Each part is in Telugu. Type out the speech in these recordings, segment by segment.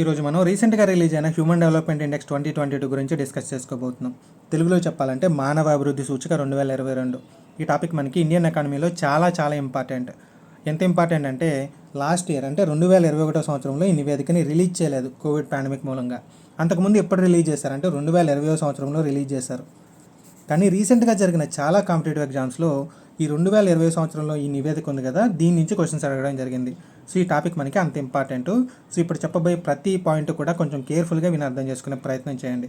ఈరోజు మనం రీసెంట్గా రిలీజ్ అయిన హ్యూమన్ డెవలప్మెంట్ ఇండెక్స్ 2022 గురించి డిస్కస్ చేసుకోబోతున్నాం. తెలుగులో చెప్పాలంటే మానవ అభివృద్ధి సూచిక 2022. ఈ టాపిక్ మనకి ఇండియన్ ఎకానమీలో చాలా ఇంపార్టెంట్. ఎంత ఇంపార్టెంట్ అంటే లాస్ట్ ఇయర్ అంటే 2021 సంవత్సరంలో ఈ నివేదికని రిలీజ్ చేయలేదు కోవిడ్ పాండమిక్ మూలంగా. అంతకుముందు ఎప్పుడు రిలీజ్ చేశారంటే 2020 సంవత్సరంలో రిలీజ్ చేశారు. కానీ రీసెంట్గా జరిగిన చాలా కాంపిటేటివ్ ఎగ్జామ్స్లో ఈ 2020 సంవత్సరంలో ఈ నివేదిక ఉంది కదా, దీని నుంచి క్వశ్చన్స్ అడగడం జరిగింది. సో ఈ టాపిక్ మనకి అంత ఇంపార్టెంట్. సో ఇప్పుడు చెప్పబోయే ప్రతి పాయింట్ కూడా కొంచెం కేర్ఫుల్గా విని అర్థం చేసుకునే ప్రయత్నం చేయండి.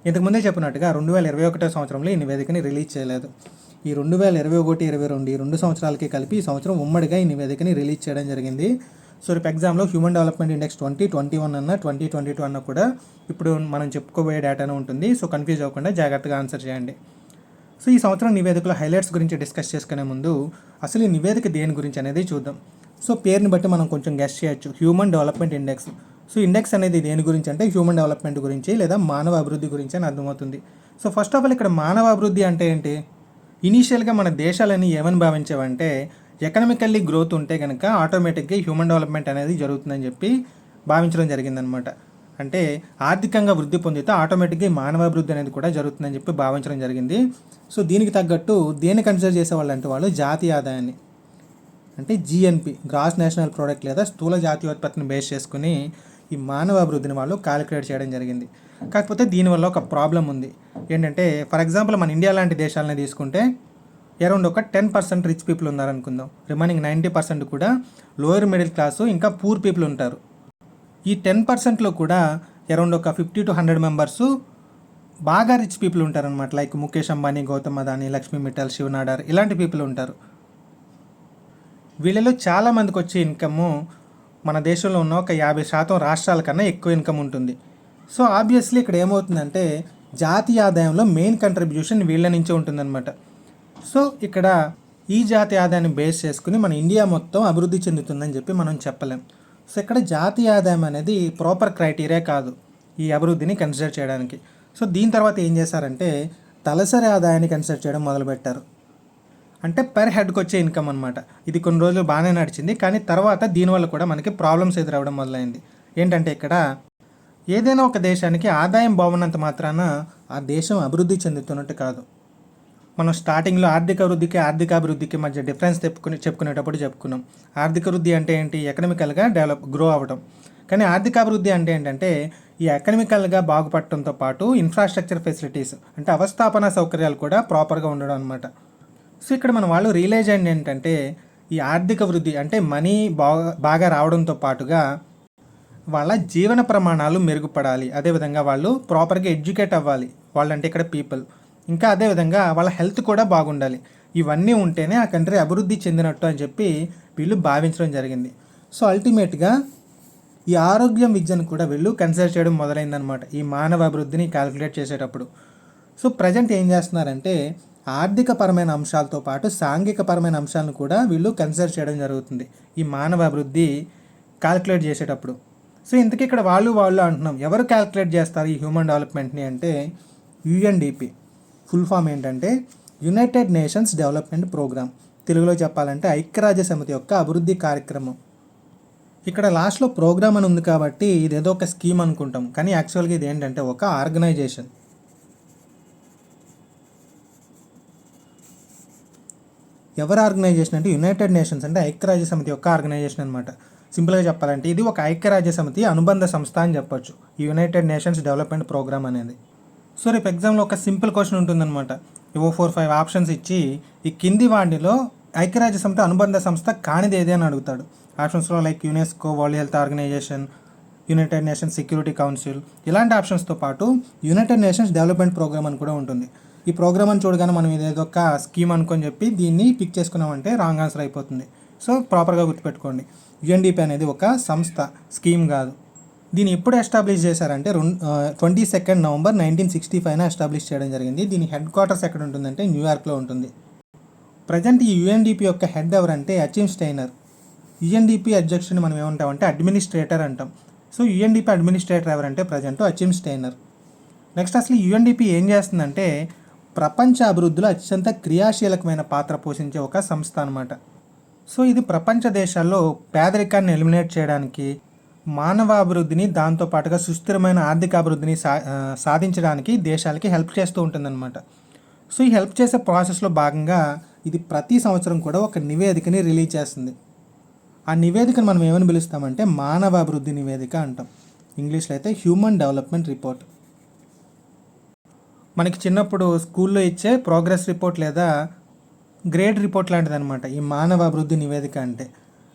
ఇంతకుముందే చెప్పినట్టుగా 2021 సంవత్సరంలో ఈ నివేదికని రిలీజ్ చేయలేదు. ఈ 2021, 22 ఈ 2 సంవత్సరాలకి కలిపి ఈ సంవత్సరం ఉమ్మడిగా ఈ నివేదికని రిలీజ్ చేయడం జరిగింది. సో రేపు ఎగ్జామ్లో హ్యూమన్ డెవలప్మెంట్ ఇండెక్స్ 2021 అన్న 2022 అన్న కూడా ఇప్పుడు మనం చెప్పుకోబోయే డేటానే ఉంటుంది. సో కన్ఫ్యూజ్ అవ్వకుండా జాగ్రత్తగా ఆన్సర్ చేయండి. సో ఈ సంవత్సరం నివేదికలో హైలైట్స్ గురించి డిస్కస్ చేసుకునే ముందు అసలు ఈ నివేదిక దేని గురించి అనేది చూద్దాం. సో పేరుని బట్టి మనం కొంచెం గెస్ చేయొచ్చు, human development index. So index అనేది దేని గురించి అంటే హ్యూమన్ డెవలప్మెంట్ గురించి లేదా మానవ అభివృద్ధి గురించి అని అర్థమవుతుంది. సో ఫస్ట్ ఆఫ్ ఆల్ ఇక్కడ మానవ అభివృద్ధి అంటే ఏంటి? ఇనీషియల్గా మన దేశాలని ఏమని భావించేవంటే ఎకనామికల్లీ గ్రోత్ ఉంటే కనుక ఆటోమేటిక్గా హ్యూమన్ డెవలప్మెంట్ అనేది జరుగుతుందని చెప్పి భావించడం జరిగిందనమాట. అంటే ఆర్థికంగా వృద్ధి పొందితే ఆటోమేటిక్గా మానవాభివృద్ధి అనేది కూడా జరుగుతుందని చెప్పి భావించడం జరిగింది. సో దీనికి తగ్గట్టు దేన్ని కన్సిడర్ చేసేవాళ్ళు అంటే వాళ్ళు జాతీయ ఆదాయాన్ని అంటే జిఎన్పి, గ్రాస్ నేషనల్ ప్రోడక్ట్ లేదా స్థూల జాతీయోత్పత్తిని బేస్ చేసుకుని ఈ మానవ అభివృద్ధిని వాళ్ళు క్యాలిక్యులేట్ చేయడం జరిగింది. కాకపోతే దీనివల్ల ఒక ప్రాబ్లం ఉంది. ఏంటంటే ఫర్ ఎగ్జాంపుల్ మన ఇండియా లాంటి దేశాలని తీసుకుంటే అరౌండ్ ఒక 10% రిచ్ పీపుల్ ఉన్నారనుకుందాం. రిమైనింగ్ 90% కూడా లోయర్ మిడిల్ క్లాసు ఇంకా పూర్ పీపుల్ ఉంటారు. ఈ 10%లో కూడా అరౌండ్ ఒక 50 to 100 మెంబర్సు బాగా రిచ్ పీపుల్ ఉంటారనమాట. లైక్ ముఖేష్ అంబానీ, గౌతమ్ అదానీ, లక్ష్మీ మిట్టల్, శివ్ నాడార్ ఇలాంటి పీపుల్ ఉంటారు. వీళ్ళలో చాలామందికి వచ్చే ఇన్కము మన దేశంలో ఉన్న ఒక 50% రాష్ట్రాల కన్నా ఎక్కువ ఇన్కమ్ ఉంటుంది. సో ఆబ్వియస్లీ ఇక్కడ ఏమవుతుందంటే జాతీయ ఆదాయంలో మెయిన్ కంట్రిబ్యూషన్ వీళ్ళ నుంచే ఉంటుందన్నమాట. సో ఇక్కడ ఈ జాతీయ ఆదాయాన్ని బేస్ చేసుకుని మన ఇండియా మొత్తం అభివృద్ధి చెందుతుందని చెప్పి మనం చెప్పలేం. సో ఇక్కడ జాతీయ ఆదాయం అనేది ప్రాపర్ క్రైటీరియా కాదు ఈ అభివృద్ధిని కన్సిడర్ చేయడానికి. సో దీని తర్వాత ఏం చేశారంటే తలసరి ఆదాయాన్ని కన్సిడర్ చేయడం మొదలుపెట్టారు. అంటే పర్ హెడ్కి వచ్చే ఇన్కమ్ అనమాట. ఇది కొన్ని రోజులు బాగానే నడిచింది, కానీ తర్వాత దీనివల్ల కూడా మనకి ప్రాబ్లమ్స్ ఎదురవ్వడం మొదలైంది. ఏంటంటే ఇక్కడ ఏదైనా ఒక దేశానికి ఆదాయం బాగున్నంత మాత్రాన ఆ దేశం అభివృద్ధి చెందుతున్నట్టు కాదు. మనం స్టార్టింగ్లో ఆర్థిక అభివృద్ధికి మధ్య డిఫరెన్స్ చెప్పుకునేటప్పుడు చెప్పుకున్నాం. ఆర్థిక వృద్ధి అంటే ఏంటి? ఎకనామికల్గా గ్రో అవ్వడం. కానీ ఆర్థిక అభివృద్ధి అంటే ఏంటంటే ఈ ఎకనామికల్గా బాగుపడటంతో పాటు ఇన్ఫ్రాస్ట్రక్చర్ ఫెసిలిటీస్ అంటే అవస్థాపన సౌకర్యాలు కూడా ప్రాపర్గా ఉండడం అనమాట. సో ఇక్కడ మన వాళ్ళు రియలైజ్ అయింది ఏంటంటే ఈ ఆర్థిక వృద్ధి అంటే మనీ బాగా రావడంతో పాటుగా వాళ్ళ జీవన ప్రమాణాలు మెరుగుపడాలి, అదేవిధంగా వాళ్ళు ప్రాపర్గా ఎడ్యుకేట్ అవ్వాలి, వాళ్ళంటే ఇక్కడ పీపుల్. ఇంకా అదేవిధంగా వాళ్ళ హెల్త్ కూడా బాగుండాలి. ఇవన్నీ ఉంటేనే ఆ కంట్రీ అభివృద్ధి చెందినట్టు అని చెప్పి వీళ్ళు భావించడం జరిగింది. సో అల్టిమేట్గా ఈ ఆరోగ్యం విద్యను కూడా వీళ్ళు కన్సిడర్ చేయడం మొదలైందనమాట ఈ మానవ అభివృద్ధిని క్యాలిక్యులేట్ చేసేటప్పుడు. సో ప్రజెంట్ ఏం చేస్తున్నారంటే ఆర్థికపరమైన అంశాలతో పాటు సాంఘికపరమైన అంశాలను కూడా వీళ్ళు కన్సిడర్ చేయడం జరుగుతుంది ఈ మానవ అభివృద్ధి క్యాలిక్యులేట్ చేసేటప్పుడు. సో ఇంతకీ ఇక్కడ వాళ్ళు అంటున్నాం, ఎవరు క్యాలిక్యులేట్ చేస్తారు ఈ హ్యూమన్ డెవలప్మెంట్ని అంటే యుఎన్డిపి. ఫుల్ ఫామ్ ఏంటంటే యునైటెడ్ నేషన్స్ డెవలప్మెంట్ ప్రోగ్రామ్. తెలుగులో చెప్పాలంటే ఐక్యరాజ్య సమితి యొక్క అభివృద్ధి కార్యక్రమం. ఇక్కడ లాస్ట్లో ప్రోగ్రామ్ అని ఉంది కాబట్టి ఇదేదో ఒక స్కీమ్ అనుకుంటాం, కానీ యాక్చువల్గా ఇది ఏంటంటే ఒక ఆర్గనైజేషన్. ఎవరు ఆర్గనైజేషన్ అంటే యునైటెడ్ నేషన్స్ అంటే ఐక్యరాజ్య సమితి యొక్క ఆర్గనైజేషన్ అనమాట. సింపుల్గా చెప్పాలంటే ఇది ఒక ఐక్యరాజ్య సమితి అనుబంధ సంస్థ అని చెప్పొచ్చు ఈ యునైటెడ్ నేషన్స్ డెవలప్మెంట్ ప్రోగ్రామ్ అనేది. సో రేపు ఎగ్జామ్లో ఒక సింపుల్ క్వశ్చన్ ఉంటుందన్నమాట. 4-5 ఆప్షన్స్ ఇచ్చి ఈ కింది వాటిలో ఐక్యరాజ్య సమితి అనుబంధ సంస్థ కానిది ఏది అని అడుగుతాడు. ఆప్షన్స్లో like UNESCO, world health organisation, united nations security council ఇలాంటి ఆప్షన్స్తో పాటు యునైటెడ్ నేషన్స్ డెవలప్మెంట్ ప్రోగ్రామ్ అని కూడా ఉంటుంది. ఈ ప్రోగ్రామ్ అని చూడగానే మనం ఇదేదో ఒక స్కీమ్ అనుకొని చెప్పి దీన్ని పిక్ చేసుకున్నామంటే రాంగ్ ఆన్సర్ అయిపోతుంది. సో ప్రాపర్గా గుర్తుపెట్టుకోండి, యుఎన్డిపి అనేది ఒక సంస్థ, స్కీమ్ కాదు. దీన్ని ఎప్పుడు ఎస్టాబ్లిష్ చేశారంటే 22 నవంబర్ 1965 ఎస్టాబ్లిష్ చేయడం జరిగింది. దీని హెడ్ క్వార్టర్స్ ఎక్కడ ఉంటుందంటే న్యూయార్క్లో ఉంటుంది. ప్రజెంట్ ఈ యుఎన్డిపి యొక్క హెడ్ ఎవరంటే అచిమ్ స్టైనర్. యుఎన్డిపి అధ్యక్షుడిని మనం ఏమంటామంటే అడ్మినిస్ట్రేటర్ అంటాం. సో యుఎన్డిపి అడ్మినిస్ట్రేటర్ ఎవరంటే ప్రజెంట్ అచిమ్ స్టైనర్. నెక్స్ట్ అసలు యుఎన్డిపి ఏం చేస్తుందంటే ప్రపంచ అభివృద్ధిలో అత్యంత క్రియాశీలకమైన పాత్ర పోషించే ఒక సంస్థ అనమాట. సో ఇది ప్రపంచ దేశాల్లో పేదరికాన్ని ఎలిమినేట్ చేయడానికి మానవాభివృద్ధిని దాంతోపాటుగా సుస్థిరమైన ఆర్థిక అభివృద్ధిని సాధించడానికి దేశాలకి హెల్ప్ చేస్తూ ఉంటుందన్నమాట. సో ఈ హెల్ప్ చేసే ప్రాసెస్లో భాగంగా ఇది ప్రతి సంవత్సరం కూడా ఒక నివేదికని రిలీజ్ చేస్తుంది. ఆ నివేదికను మనం ఏమని పిలుస్తామంటే మానవాభివృద్ధి నివేదిక అంటాం. ఇంగ్లీష్లో అయితే హ్యూమన్ డెవలప్మెంట్ రిపోర్ట్. మనకి చిన్నప్పుడు స్కూల్లో ఇచ్చే ప్రోగ్రెస్ రిపోర్ట్ లేదా గ్రేడ్ రిపోర్ట్ లాంటిది అనమాట ఈ మానవాభివృద్ధి నివేదిక అంటే.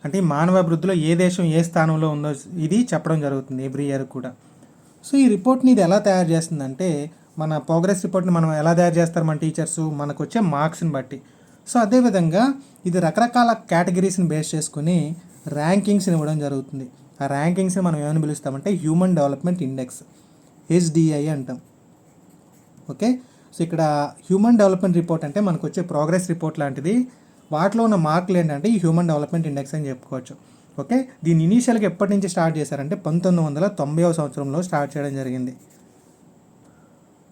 అంటే ఈ మానవాభివృద్ధిలో ఏ దేశం ఏ స్థానంలో ఉందో ఇది చెప్పడం జరుగుతుంది ఎవ్రీ ఇయర్ కూడా. సో ఈ రిపోర్ట్ని ఇది ఎలా తయారు చేస్తుందంటే, మన ప్రోగ్రెస్ రిపోర్ట్ని మనం ఎలా తయారు చేస్తారు మన టీచర్స్, మనకు వచ్చే మార్క్స్ని బట్టి. సో అదేవిధంగా ఇది రకరకాల కేటగిరీస్ని బేస్ చేసుకుని ర్యాంకింగ్స్ని ఇవ్వడం జరుగుతుంది. ఆ ర్యాంకింగ్స్ని మనం ఏమని పిలుస్తామంటే హ్యూమన్ డెవలప్మెంట్ ఇండెక్స్, HDI అంటాం. ఓకే, సో ఇక్కడ హ్యూమన్ డెవలప్మెంట్ రిపోర్ట్ అంటే మనకు వచ్చే ప్రోగ్రెస్ రిపోర్ట్ లాంటిది. వాటిలో ఉన్న మార్కులు ఏంటంటే ఈ హ్యూమన్ డెవలప్మెంట్ ఇండెక్స్ అని చెప్పుకోవచ్చు. ఓకే, దీన్ని ఇనీషియల్గా ఎప్పటి నుంచి స్టార్ట్ చేశారంటే 1990వ సంవత్సరంలో స్టార్ట్ చేయడం జరిగింది.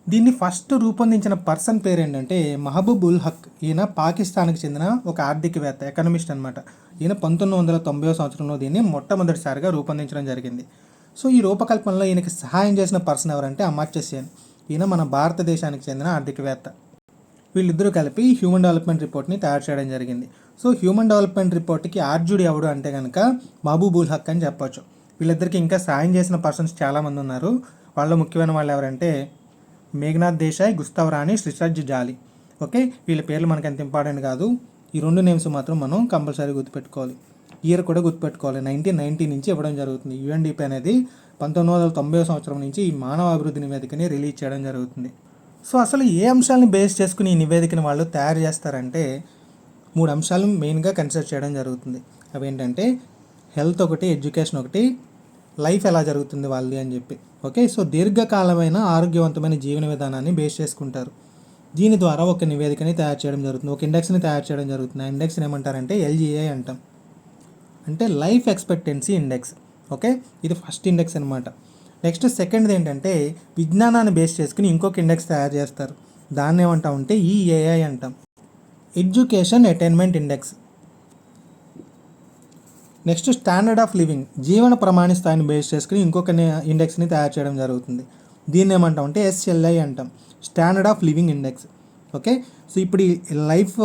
దీన్ని ఫస్ట్ రూపొందించిన పర్సన్ పేరు ఏంటంటే మహబూబ్ ఉల్ హక్. ఈయన పాకిస్తాన్కి చెందిన ఒక ఆర్థికవేత్త, ఎకనమిస్ట్ అనమాట. ఈయన 1990వ సంవత్సరంలో దీన్ని మొట్టమొదటిసారిగా రూపొందించడం జరిగింది. సో ఈ రూపకల్పనలో ఈయనకి సహాయం చేసిన పర్సన్ ఎవరంటే అమర్త్య సేన్. ఈయన మన భారతదేశానికి చెందిన ఆర్థికవేత్త. వీళ్ళిద్దరూ కలిపి హ్యూమన్ డెవలప్మెంట్ రిపోర్ట్ని తయారు చేయడం జరిగింది. సో హ్యూమన్ డెవలప్మెంట్ రిపోర్ట్కి ఆర్జుడి ఎవడు అంటే కనుక మహబూబ్ ఉల్ హక్ అని చెప్పొచ్చు. వీళ్ళిద్దరికి ఇంకా సాయం చేసిన పర్సన్స్ చాలామంది ఉన్నారు. వాళ్ళలో ముఖ్యమైన వాళ్ళు ఎవరంటే మేఘనాథ్ దేశాయ్, గుస్తావ్ రాణి, శ్రీసర్జ్ జాలి. ఓకే, వీళ్ళ పేర్లు మనకి ఎంత ఇంపార్టెంట్ కాదు. ఈ 2 నేమ్స్ మాత్రం మనం కంపల్సరీ గుర్తుపెట్టుకోవాలి. ఇయర్ కూడా గుర్తుపెట్టుకోవాలి. 1990 నుంచి ఇవ్వడం జరుగుతుంది. UNDP అనేది 1990వ సంవత్సరం నుంచి ఈ మానవ అభివృద్ధి నివేదికని రిలీజ్ చేయడం జరుగుతుంది. సో అసలు ఏ అంశాలను బేస్ చేసుకుని ఈ నివేదికని వాళ్ళు తయారు చేస్తారంటే 3 అంశాలు మెయిన్గా కన్సిడర్ చేయడం జరుగుతుంది. అవి ఏంటంటే హెల్త్ ఒకటి, ఎడ్యుకేషన్ ఒకటి, లైఫ్ ఎలా జరుగుతుంది వాళ్ళది అని చెప్పి. ఓకే, సో దీర్ఘకాలమైన ఆరోగ్యవంతమైన జీవన విధానాన్ని బేస్ చేసుకుంటారు. దీని ద్వారా ఒక నివేదికని తయారు చేయడం జరుగుతుంది, ఒక ఇండెక్స్ని తయారు చేయడం జరుగుతుంది. ఆ ఇండెక్స్ని ఏమంటారంటే LGI అంటాం, అంటే లైఫ్ ఎక్స్పెక్టెన్సీ ఇండెక్స్. ఓకే, ఇది ఫస్ట్ ఇండెక్స్ అనమాట. నెక్స్ట్ సెకండ్ది ఏంటంటే విజ్ఞానాన్ని బేస్ చేసుకుని ఇంకొక ఇండెక్స్ తయారు చేస్తారు. దాన్ని ఏమంటామంటే EAI అంటాం, education attainment index. Next standard of living, జీవన ప్రమాణ స్థాయిని బేస్ చేసుకుని ఇంకొక ఇండెక్స్ని తయారు చేయడం జరుగుతుంది. దీన్ని ఏమంటామంటే SLI అంటాం, standard of living index. Okay, so ఇప్పుడు ఈ life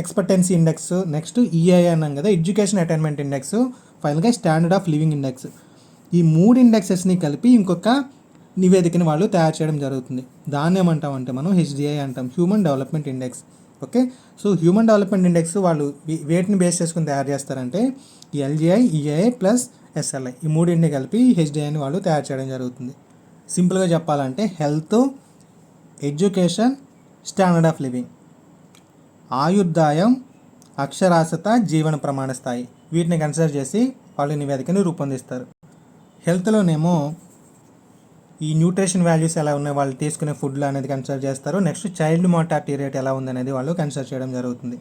expectancy index, next EAI అన్నాం కదా, ఎడ్యుకేషన్ అటైన్మెంట్ ఇండెక్స్, ఫైనల్గా స్టాండర్డ్ ఆఫ్ లివింగ్ ఇండెక్స్. ఈ 3 ఇండెక్సెస్ని కలిపి ఇంకొక నివేదికని వాళ్ళు తయారు చేయడం జరుగుతుంది. దాన్ని ఏమంటామంటే మనం HDI అంటాం, human development index. Okay, so human development index వాళ్ళు వేటిని బేస్ చేసుకుని తయారు చేస్తారంటే ఈ LGI, EAI ప్లస్ SLI, ఈ 3 కలిపి HDIని వాళ్ళు తయారు చేయడం జరుగుతుంది. సింపుల్గా చెప్పాలంటే health, education, standard of living, ఆయుర్దాయం, అక్షరాస్యత, జీవన ప్రమాణ స్థాయి, వీటిని కన్సిడర్ చేసి వాళ్ళు నివేదికని రూపొందిస్తారు. హెల్త్లోనేమో ఈ న్యూట్రిషన్ వాల్యూస్ ఎలా ఉన్నాయి, వాళ్ళు తీసుకునే ఫుడ్లు అనేది కన్సిడర్ చేస్తారు. నెక్స్ట్ చైల్డ్ మార్టాలిటీ రేట్ ఎలా ఉందనేది వాళ్ళు కన్సిడర్ చేయడం జరుగుతుంది.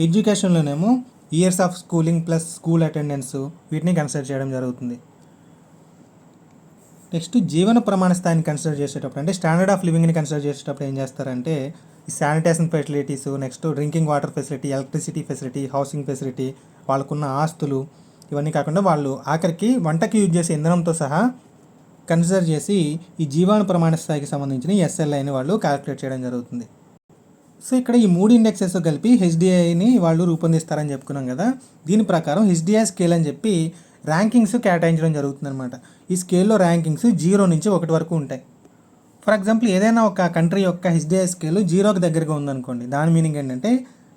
ఎడ్యుకేషన్లోనేమో years of schooling plus school attendance, వీటిని కన్సిడర్ చేయడం జరుగుతుంది. నెక్స్ట్ జీవన ప్రమాణ స్థాయిని కన్సిడర్ చేసేటప్పుడు అంటే స్టాండర్డ్ ఆఫ్ లివింగ్ని కన్సిడర్ చేసేటప్పుడు ఏం చేస్తారంటే ఈ sanitation facilities, next drinking water facility, electricity facility, housing facility, వాళ్ళకున్న ఆస్తులు, ఇవన్నీ కాకుండా వాళ్ళు ఆఖరికి వంటకి యూజ్ చేసే ఇంధనంతో సహా కన్సిడర్ చేసి ఈ జీవాణు ప్రమాణ స్థాయికి సంబంధించిన SLIని వాళ్ళు క్యాలిక్యులేట్ చేయడం జరుగుతుంది. సో ఇక్కడ ఈ 3 ఇండెక్సెస్ కలిపి HDIని వాళ్ళు రూపొందిస్తారని చెప్పుకున్నాం కదా. దీని ప్రకారం HDI స్కేల్ అని చెప్పి ర్యాంకింగ్స్ కేటాయించడం జరుగుతుందన్నమాట. ఈ స్కేల్లో ర్యాంకింగ్స్ 0 నుంచి 1 వరకు ఉంటాయి. ఫర్ ఎగ్జాంపుల్ ఏదైనా ఒక కంట్రీ యొక్క HDI స్కేల్ 0కి దగ్గరగా ఉందనుకోండి, దాని మీనింగ్ ఏంటంటే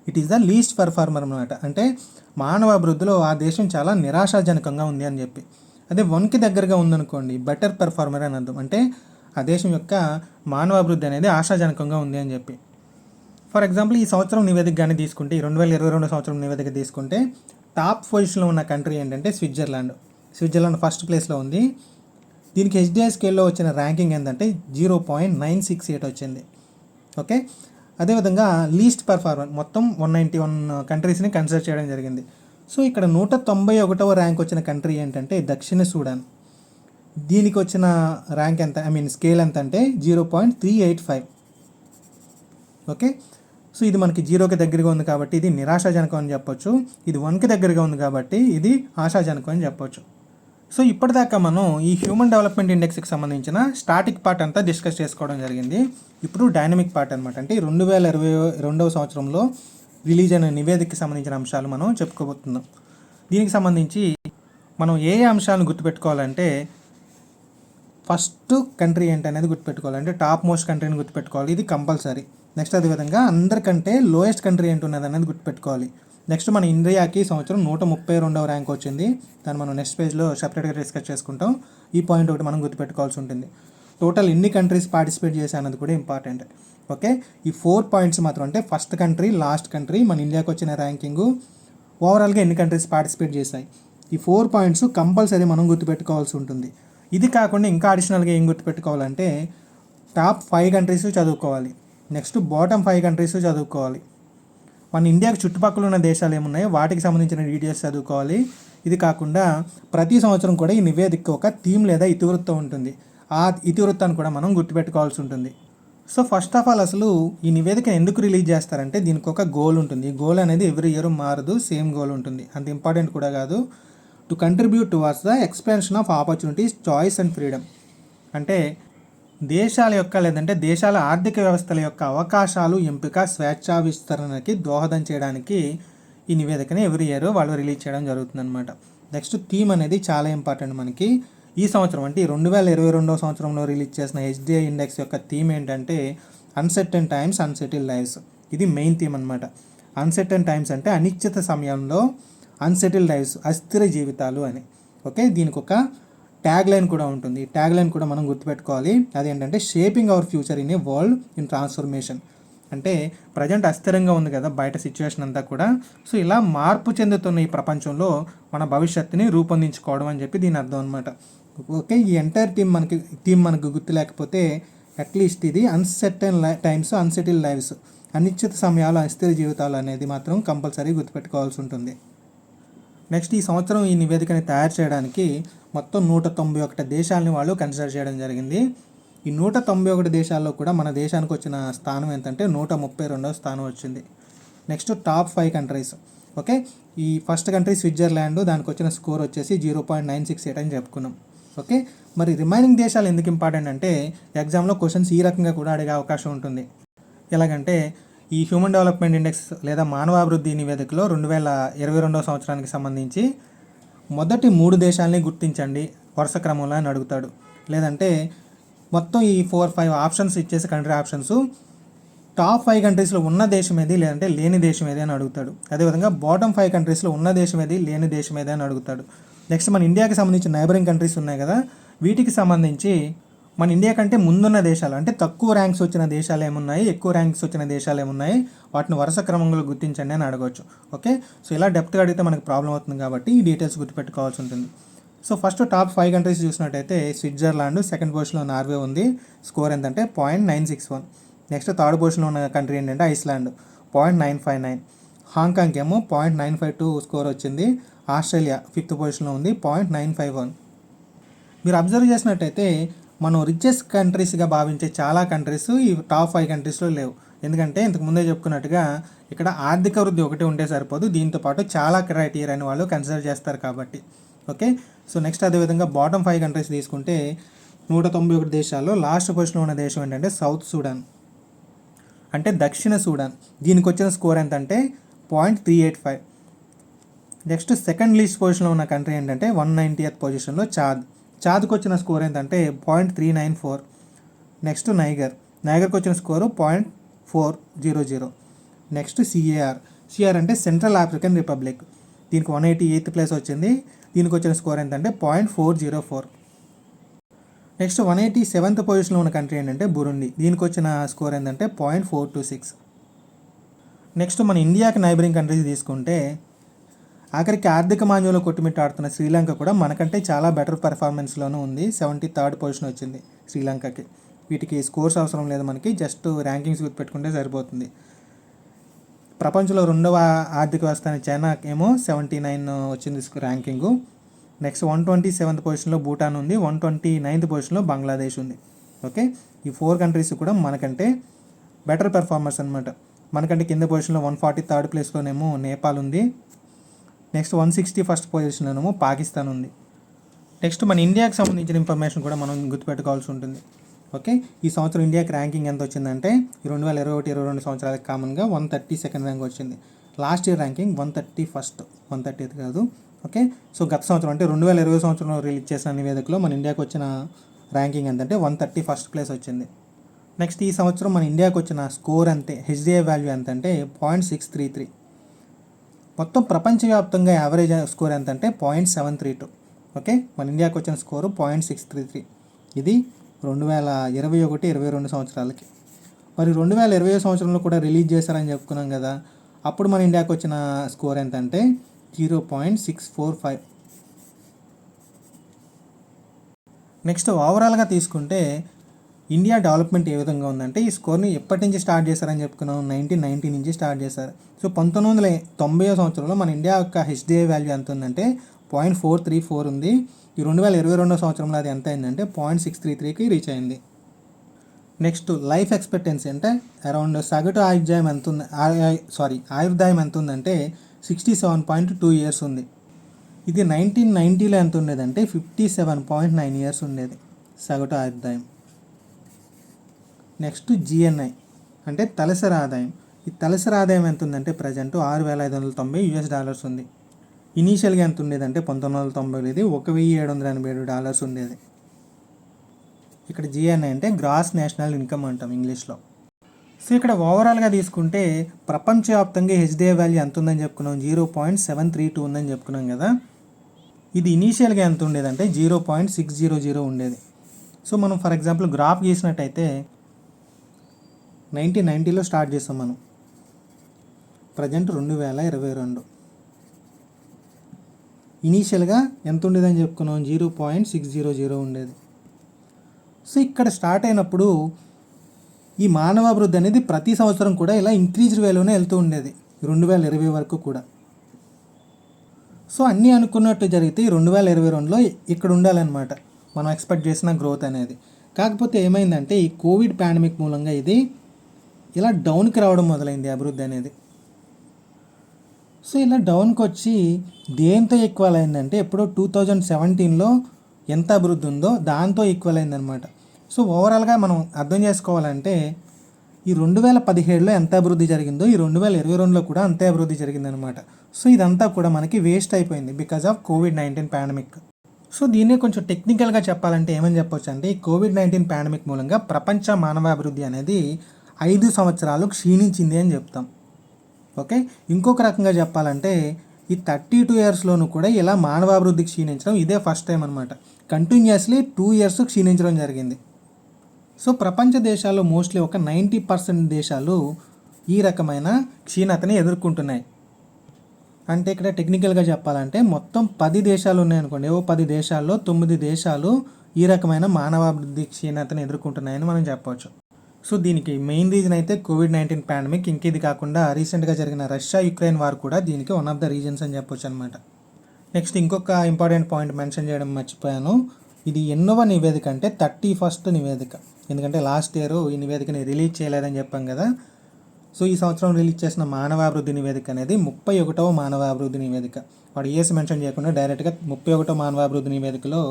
it is the least performer అనమాట. అంటే మానవ అభివృద్ధిలో ఆ దేశం చాలా నిరాశాజనకంగా ఉంది అని చెప్పి. అదే 1కి దగ్గరగా ఉందనుకోండి బెటర్ పెర్ఫార్మర్ అని అర్థం, అంటే ఆ దేశం యొక్క మానవ అభివృద్ధి అనేది ఆశాజనకంగా ఉంది అని చెప్పి. ఫర్ ఎగ్జాంపుల్ ఈ సంవత్సరం నివేదిక కానీ తీసుకుంటే, ఈ 2022 సంవత్సరం నివేదిక తీసుకుంటే టాప్ పొజిషన్లో ఉన్న కంట్రీ ఏంటంటే స్విట్జర్లాండ్ ఫస్ట్ ప్లేస్లో ఉంది. దీనికి HDI స్కేల్లో వచ్చిన ర్యాంకింగ్ ఏంటంటే 0.968 వచ్చింది. ఓకే, అదేవిధంగా లీస్ట్ పర్ఫార్మర్ మొత్తం 191 కంట్రీస్ని కన్సిడర్ చేయడం జరిగింది. సో ఇక్కడ 191వ ర్యాంక్ వచ్చిన కంట్రీ ఏంటంటే దక్షిణ సూడాన్. దీనికి వచ్చిన ర్యాంక్ ఎంత, స్కేల్ ఎంత అంటే 0.385. ఓకే, సో ఇది మనకి 0కి దగ్గరగా ఉంది కాబట్టి ఇది నిరాశాజనకం అని చెప్పొచ్చు. ఇది 1కి దగ్గరగా ఉంది కాబట్టి ఇది ఆశాజనకం అని చెప్పొచ్చు. సో ఇప్పటిదాకా మనం ఈ హ్యూమన్ డెవలప్మెంట్ ఇండెక్స్కి సంబంధించిన స్టాటిక్ పార్ట్ అంతా డిస్కస్ చేసుకోవడం జరిగింది. ఇప్పుడు డైనమిక్ పార్ట్ అనమాట. అంటే 2022వ సంవత్సరంలో రిలీజ్ అయిన నివేదికకి సంబంధించిన అంశాలు మనం చెప్పుకోబోతున్నాం. దీనికి సంబంధించి మనం ఏ అంశాలను గుర్తుపెట్టుకోవాలంటే ఫస్ట్ కంట్రీ ఏంటనేది గుర్తుపెట్టుకోవాలి. అంటే టాప్ మోస్ట్ కంట్రీని గుర్తుపెట్టుకోవాలి, ఇది కంపల్సరీ. నెక్స్ట్ అదేవిధంగా అందరికంటే లోయెస్ట్ కంట్రీ ఏంటున్నది అనేది గుర్తుపెట్టుకోవాలి. నెక్స్ట్ మన ఇండియాకి సంవత్సరం 132వ ర్యాంక్ వచ్చింది. దాన్ని మనం నెక్స్ట్ పేజ్లో సపరేట్గా డిస్కస్ చేసుకుంటాం. ఈ పాయింట్ ఒకటి మనం గుర్తుపెట్టుకోవాల్సి ఉంటుంది. టోటల్ ఎన్ని కంట్రీస్ పార్టిసిపేట్ చేశాయి అన్నది కూడా ఇంపార్టెంట్. ఓకే, ఈ 4 పాయింట్స్ మాత్రం అంటే ఫస్ట్ కంట్రీ, లాస్ట్ కంట్రీ, మన ఇండియాకి వచ్చిన ర్యాంకింగు, ఓవరాల్గా ఎన్ని కంట్రీస్ పార్టిసిపేట్ చేశాయి, ఈ 4 పాయింట్స్ కంపల్సరీ మనం గుర్తుపెట్టుకోవాల్సి ఉంటుంది. ఇది కాకుండా ఇంకా అడిషనల్గా ఏం గుర్తుపెట్టుకోవాలంటే టాప్ 5 కంట్రీస్ చదువుకోవాలి. నెక్స్ట్ బాటమ్ 5 కంట్రీస్ చదువుకోవాలి. మన ఇండియాకి చుట్టుపక్కల ఉన్న దేశాలు ఏమున్నాయో వాటికి సంబంధించిన డీటెయిల్స్ చదువుకోవాలి. ఇది కాకుండా ప్రతి సంవత్సరం కూడా ఈ నివేదిక ఒక థీమ్ లేదా ఇతివృత్తం ఉంటుంది. ఆ ఇతివృత్తాన్ని కూడా మనం గుర్తుపెట్టుకోవాల్సి ఉంటుంది. సో ఫస్ట్ ఆఫ్ ఆల్ అసలు ఈ నివేదిక ఎందుకు రిలీజ్ చేస్తారంటే దీనికి ఒక గోల్ ఉంటుంది. ఈ గోల్ అనేది ఎవ్రీ ఇయర్ మారదు, సేమ్ గోల్ ఉంటుంది. అంత ఇంపార్టెంట్ కూడా కాదు. To contribute towards the expansion of opportunities, choice and freedom. అంటే దేశాల యొక్క లేదంటే దేశాల ఆర్థిక వ్యవస్థల యొక్క అవకాశాలు, ఎంపిక, స్వేచ్ఛా విస్తరణకి దోహదం చేయడానికి ఈ నివేదికని ఎవ్రీ ఇయర్ వాళ్ళు రిలీజ్ చేయడం జరుగుతుందన్నమాట. నెక్స్ట్ థీమ్ అనేది చాలా ఇంపార్టెంట్ మనకి. ఈ సంవత్సరం అంటే 2022వ సంవత్సరంలో రిలీజ్ చేసిన HDI ఇండెక్స్ యొక్క థీమ్ ఏంటంటే అన్సర్టెన్ టైమ్స్, అన్సెటిల్ లైవ్స్. ఇది మెయిన్ థీమ్ అనమాట. అన్సర్టెన్ టైమ్స్ అంటే అనిశ్చిత సమయంలో, అన్సెటిల్ లైవ్స్ అస్థిర జీవితాలు అని. ఓకే, దీనికి ఒక ట్యాగ్ లైన్ కూడా ఉంటుంది. ఈ ట్యాగ్ లైన్ కూడా మనం గుర్తుపెట్టుకోవాలి. అదేంటంటే shaping our future in a world in transformation. అంటే ప్రజెంట్ అస్థిరంగా ఉంది కదా బయట సిచ్యువేషన్ అంతా కూడా. సో ఇలా మార్పు చెందుతున్న ఈ ప్రపంచంలో మన భవిష్యత్తుని రూపొందించుకోవడం అని చెప్పి దీని అర్థం అనమాట. ఓకే, ఈ ఎంటైర్ థీమ్ మనకు గుర్తు లేకపోతే అట్లీస్ట్ ఇది అన్సర్టెన్ టైమ్స్, అన్సెటిల్ లైవ్స్, అనిశ్చిత సమయాలు, అస్థిర జీవితాలు అనేది మాత్రం కంపల్సరీ గుర్తుపెట్టుకోవాల్సి ఉంటుంది. నెక్స్ట్ ఈ సంవత్సరం ఈ నివేదికని తయారు చేయడానికి మొత్తం 191 దేశాలని వాళ్ళు కన్సిడర్ చేయడం జరిగింది. ఈ 191 దేశాల్లో కూడా మన దేశానికి వచ్చిన స్థానం ఏంటంటే 132వ స్థానం వచ్చింది. Next top 5 countries. ఓకే, ఈ ఫస్ట్ కంట్రీ స్విట్జర్లాండ్, దానికి వచ్చిన స్కోర్ వచ్చేసి 0.968 అని చెప్పుకున్నాం. ఓకే, మరి రిమైనింగ్ దేశాలు ఎందుకు ఇంపార్టెంట్ అంటే ఎగ్జామ్లో క్వశ్చన్స్ ఈ రకంగా కూడా అడిగే అవకాశం ఉంటుంది. ఎలాగంటే ఈ హ్యూమన్ డెవలప్మెంట్ ఇండెక్స్ లేదా మానవాభివృద్ధి నివేదికలో 2022వ సంవత్సరానికి సంబంధించి మొదటి 3 దేశాలని గుర్తించండి వరుస క్రమంలో అని అడుగుతాడు. లేదంటే మొత్తం ఈ 4-5 ఆప్షన్స్ ఇచ్చేసి కంట్రీ ఆప్షన్స్ టాప్ 5 కంట్రీస్లో ఉన్న దేశం ఏది లేదంటే లేని దేశం ఏది అని అడుగుతాడు. అదేవిధంగా బాటమ్ 5 కంట్రీస్లో ఉన్న దేశం ఏది లేని దేశం ఏది అని అడుగుతాడు. నెక్స్ట్ మన ఇండియాకి సంబంధించిన నైబరింగ్ కంట్రీస్ ఉన్నాయి కదా, వీటికి సంబంధించి మన ఇండియా కంటే ముందున్న దేశాలు అంటే తక్కువ ర్యాంక్స్ వచ్చిన దేశాలు ఏమున్నాయి, ఎక్కువ ర్యాంక్స్ వచ్చిన దేశాలు ఏమున్నాయి, వాటిని వరుస క్రమంలో గుర్తించండి అని అడగవచ్చు. ఓకే, సో ఇలా డెప్త్గా అడిగితే మనకు ప్రాబ్లం అవుతుంది కాబట్టి ఈ డీటెయిల్స్ గుర్తుపెట్టుకోవాల్సి ఉంటుంది. సో ఫస్ట్ టాప్ 5 కంట్రీస్ చూసినట్టయితే స్విట్జర్లాండ్, సెకండ్ పొజిషన్లో నార్వే ఉంది, స్కోర్ ఎంతంటే 0.961. నెక్స్ట్ థర్డ్ పొజిషన్లో ఉన్న కంట్రీ ఏంటంటే ఐస్లాండ్ 0.959. హాంకాంగ్ ఏమో 0.952 స్కోర్ వచ్చింది. ఆస్ట్రేలియా 5th పొజిషన్లో ఉంది 0.951. మీరు అబ్జర్వ్ చేసినట్టయితే మనం రిచెస్ట్ కంట్రీస్గా భావించే చాలా కంట్రీస్ ఈ టాప్ 5 కంట్రీస్లో లేవు. ఎందుకంటే ఇంతకు ముందే చెప్పుకున్నట్టుగా ఇక్కడ ఆర్థిక వృద్ధి ఒకటి ఉంటే సరిపోదు, దీంతోపాటు చాలా క్రైటీరియాని వాళ్ళు కన్సిడర్ చేస్తారు కాబట్టి. ఓకే, సో నెక్స్ట్ అదేవిధంగా బాటమ్ 5 కంట్రీస్ తీసుకుంటే 191 దేశాల్లో లాస్ట్ పొజిషన్లో ఉన్న దేశం ఏంటంటే సౌత్ సూడాన్ అంటే దక్షిణ సూడాన్. దీనికి వచ్చిన స్కోర్ ఎంతంటే 0.385. నెక్స్ట్ సెకండ్ లీస్ట్ పొజిషన్లో ఉన్న కంట్రీ ఏంటంటే 190th పొజిషన్లో చాద్కి వచ్చిన స్కోర్ ఏంటంటే 0.394. నెక్స్ట్ నైగర్కి వచ్చిన స్కోరు 0.400. నెక్స్ట్ సిఆర్ అంటే సెంట్రల్ ఆఫ్రికన్ రిపబ్లిక్, దీనికి 188th ప్లేస్ వచ్చింది. దీనికి వచ్చిన స్కోర్ ఏంటంటే 0.404. నెక్స్ట్ 187th పొజిషన్లో ఉన్న కంట్రీ ఏంటంటే బురుండి, దీనికి వచ్చిన స్కోర్ ఏంటంటే 0.426. నెక్స్ట్ మన ఇండియాకి నైబరింగ్ కంట్రీస్ తీసుకుంటే ఆఖరికి ఆర్థిక మాంద్యంలో కొట్టుమిట్టాడుతున్న శ్రీలంక కూడా మనకంటే చాలా బెటర్ పెర్ఫార్మెన్స్లోనూ ఉంది. 73rd పొజిషన్ వచ్చింది శ్రీలంకకి. వీటికి స్కోర్స్ అవసరం లేదు మనకి, జస్ట్ ర్యాంకింగ్స్ గుర్తుపెట్టుకుంటే సరిపోతుంది. ప్రపంచంలో 2వ ఆర్థిక వ్యవస్థ అయిన చైనా ఏమో 79 వచ్చింది ర్యాంకింగు. నెక్స్ట్ 127th పొజిషన్లో భూటాన్ ఉంది, 129th పొజిషన్లో బంగ్లాదేశ్ ఉంది. ఓకే, ఈ 4 కంట్రీస్ కూడా మనకంటే బెటర్ పెర్ఫార్మర్స్ అనమాట. మనకంటే కింద పొజిషన్లో 143rd ప్లేస్లోనేమో నేపాల్ ఉంది. నెక్స్ట్ 161st పొజిషన్లోనేమో పాకిస్తాన్ ఉంది. నెక్స్ట్ మన ఇండియాకి సంబంధించిన ఇన్ఫర్మేషన్ కూడా మనం గుర్తుపెట్టుకోవాల్సి ఉంటుంది. ఓకే, ఈ సంవత్సరం ఇండియాకి ర్యాంకింగ్ ఎంత వచ్చిందంటే 2021-22 సంవత్సరాలకు కామన్గా 132nd ర్యాంక్ వచ్చింది. లాస్ట్ ఇయర్ ర్యాంకింగ్ 130th కాదు. ఓకే, సో గత సంవత్సరం అంటే 2020 సంవత్సరంలో రిలీజ్ చేసిన నివేదికలో మన ఇండియాకి వచ్చిన ర్యాంకింగ్ ఎంతంటే 131st ప్లేస్ వచ్చింది. నెక్స్ట్ ఈ సంవత్సరం మన ఇండియాకి వచ్చిన స్కోర్ అంతే, హెచ్డిఐ వాల్యూ ఎంత అంటే 0.633. మొత్తం ప్రపంచవ్యాప్తంగా యావరేజ్ స్కోర్ ఎంత అంటే 0.732. ఓకే, మన ఇండియాకి వచ్చిన స్కోరు 0.633. ఇది 2021-22 సంవత్సరాలకి. మరి 2020 సంవత్సరంలో కూడా రిలీజ్ చేశారని చెప్పుకున్నాం కదా, అప్పుడు మన ఇండియాకి వచ్చిన స్కోర్ ఎంత అంటే 0.645. నెక్స్ట్ ఓవరాల్గా తీసుకుంటే ఇండియా డెవలప్మెంట్ ఏ విధంగా ఉందంటే, ఈ స్కోర్ని ఎప్పటి నుంచి స్టార్ట్ చేశారని చెప్పుకున్నాం, 1990 నుంచి స్టార్ట్ చేశారు. సో 1990 సంవత్సరంలో మన ఇండియా యొక్క హెచ్డిఐ వాల్యూ ఎంత ఉందంటే 0.434 ఉంది. ఈ 2022 సంవత్సరంలో అది ఎంత అయిందంటే 0.633కి రీచ్ అయింది. నెక్స్ట్ లైఫ్ ఎక్స్పెక్టెన్సీ అంటే అరౌండ్ సగటు ఆయుర్దాయం ఎంత ఉంది, ఆయుర్దాయం ఎంత ఉందంటే 67.2 ఇయర్స్ ఉంది. ఇది 1990లో ఎంత ఉండేదంటే 57.9 ఇయర్స్ ఉండేది సగటు ఆయుర్దాయం. నెక్స్ట్ జిఎన్ఐ అంటే తలసరి ఆదాయం. ఈ తలసరి ఆదాయం ఎంత ఉందంటే ప్రజెంట్ $6,590 ఉంది. ఇనీషియల్గా ఎంత ఉండేదంటే 1990 ఇది $1,787 ఉండేది. ఇక్కడ జిఎన్ఐ అంటే గ్రాస్ నేషనల్ ఇన్కమ్ అంటాం ఇంగ్లీష్లో. సో ఇక్కడ ఓవరాల్గా తీసుకుంటే ప్రపంచవ్యాప్తంగా హెచ్డిఐ వాల్యూ ఎంత ఉందని చెప్పుకున్నాం, 0.732 ఉందని చెప్పుకున్నాం కదా. ఇది ఇనీషియల్గా ఎంత ఉండేదంటే 0.600 ఉండేది. సో మనం ఫర్ ఎగ్జాంపుల్ గ్రాఫ్ గీసినట్టయితే 1990లో స్టార్ట్ చేస్తాం మనం, ప్రజెంట్ 2022. ఇనీషియల్గా ఎంత ఉండేదని చెప్పుకున్నాం, 0.600 ఉండేది. సో ఇక్కడ స్టార్ట్ అయినప్పుడు ఈ మానవాభివృద్ధి అనేది ప్రతి సంవత్సరం కూడా ఇలా ఇంక్రీజ్డ్ వేలోనే వెళ్తూ ఉండేది 2020 వరకు కూడా. సో అన్నీ అనుకున్నట్టు జరిగితే 2022లో ఇక్కడ ఉండాలన్నమాట మనం ఎక్స్పెక్ట్ చేసిన గ్రోత్ అనేది. కాకపోతే ఏమైందంటే ఈ కోవిడ్ పాండమిక్ మూలంగా ఇది ఇలా డౌన్కి రావడం మొదలైంది అభివృద్ధి అనేది. సో ఇలా డౌన్కి వచ్చి దేంతో ఈక్వల్ అయిందంటే ఎప్పుడో 2017లో ఎంత అభివృద్ధి ఉందో దాంతో ఈక్వల్ అయిందనమాట. సో ఓవరాల్గా మనం అర్థం చేసుకోవాలంటే ఈ 2017లో ఎంత అభివృద్ధి జరిగిందో ఈ 2022లో కూడా అంతే అభివృద్ధి జరిగిందనమాట. సో ఇదంతా కూడా మనకి వేస్ట్ అయిపోయింది because of COVID-19 pandemic. So దీన్నే కొంచెం టెక్నికల్గా చెప్పాలంటే ఏమని చెప్పొచ్చు అంటే, ఈ COVID-19 పాండమిక్ మూలంగా ప్రపంచ మానవాభివృద్ధి అనేది 5 సంవత్సరాలు క్షీణించింది అని చెప్తాం. ఓకే, ఇంకొక రకంగా చెప్పాలంటే ఈ 32 ఇయర్స్లోనూ కూడా ఇలా మానవాభివృద్ధి క్షీణించడం ఇదే ఫస్ట్ టైం అనమాట. కంటిన్యూస్లీ 2 ఇయర్స్ క్షీణించడం జరిగింది. సో ప్రపంచ దేశాల్లో మోస్ట్లీ ఒక 90% దేశాలు ఈ రకమైన క్షీణతని ఎదుర్కొంటున్నాయి. అంటే ఇక్కడ టెక్నికల్గా చెప్పాలంటే మొత్తం 10 దేశాలు ఉన్నాయనుకోండి, 10 దేశాల్లో 9 దేశాలు ఈ రకమైన మానవాభివృద్ధి క్షీణతని ఎదుర్కొంటున్నాయని మనం చెప్పవచ్చు. సో దీనికి మెయిన్ రీజన్ అయితే COVID-19 పాండమిక్. ఇంకేది కాకుండా రీసెంట్గా జరిగిన రష్యా-యుక్రెయిన్ వార్ కూడా దీనికి వన్ ఆఫ్ ద రీజన్స్ అని చెప్పొచ్చు అనమాట. నెక్స్ట్ ఇంకొక ఇంపార్టెంట్ పాయింట్ మెన్షన్ చేయడం మర్చిపోయాను. ఇది ఎన్నవ నివేదిక అంటే 31st నివేదిక. ఎందుకంటే లాస్ట్ ఇయర్ ఈ నివేదికని రిలీజ్ చేయలేదని చెప్పాం కదా. సో ఈ సంవత్సరం రిలీజ్ చేసిన మానవాభివృద్ధి నివేదిక అనేది 31వ మానవాభివృద్ధి నివేదిక. వాడు ఇయర్స్ మెన్షన్ చేయకుండా డైరెక్ట్గా 31వ మానవాభివృద్ధి నివేదికలో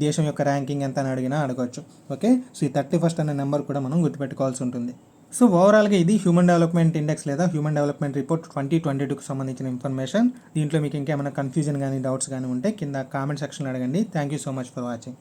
దేశం యొక్క ర్యాంకింగ్ ఎంత అని అడిగినా అడగవచ్చు. ఓకే, సో ఈ 31st అనే నెంబర్ కూడా మనం గుర్తుపెట్టుకోవాల్సి ఉంటుంది. సో ఓవరాల్గా ఇది హ్యూమన్ డెవలప్మెంట్ ఇండెక్స్ లేదా హ్యూమన్ డెవలప్మెంట్ రిపోర్ట్ 2022కి సంబంధించిన ఇన్ఫర్మేషన్. దీంట్లో మీకు ఇంకేమైనా కన్ఫ్యూజన్ కానీ డౌట్స్ కానీ ఉంటే కింద కామెంట్ సెక్షన్లో అడగండి. Thank you so much for watching.